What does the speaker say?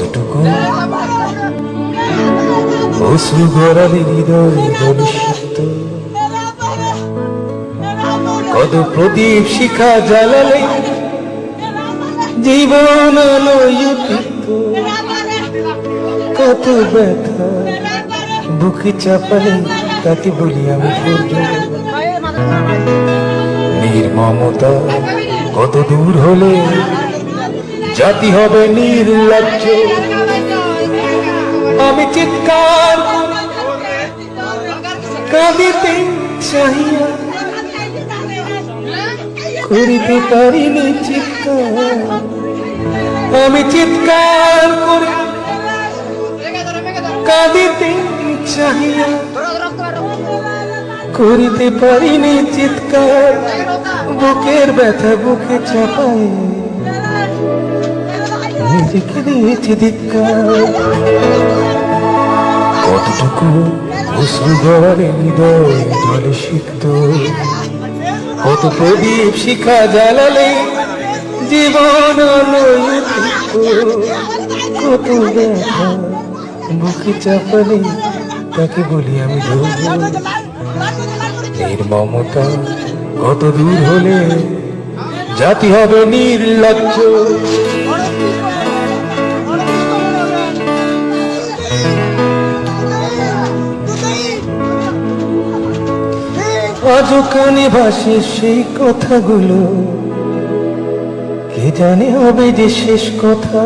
কতটুকু অশ্রু গড়ালে হৃদয় দলুষিত, কত প্রদীপ শিখা জ্বালালে জীবন আলোয়িত, কত ব্যথা বুকে চাপালে তাকে বলি আমি ধৈর্য। নির্মমতা কত দূর হলে জাতি হবে নির্লজ্জ। আমি চিৎকার কাঁদিতে চাহিয়া করিতে পারিনি চিৎকার, আমি চিৎকার করে কাঁদিতে চাহিয়া করিতে পারিনি চিৎকার, বুকের ব্যথা বুকে চাপায় নিজেকে দিয়েছি ধিক্কার। কতটুকু অশ্রু গড়ালে হৃদয় জলে সিক্ত, কত প্রদীপ শিখা জ্বালালে জীবন আলোয়িত, কত ব্যথা বুকে চাপালে তাকে বলি আমি ধৈর্য। নির্মমতা কত দূর হলে জাতি হবে নির্লজ্জ। আজও কানে ভাসে সেই কথাগুলো, কে জানে হবে যে শেষ কথা।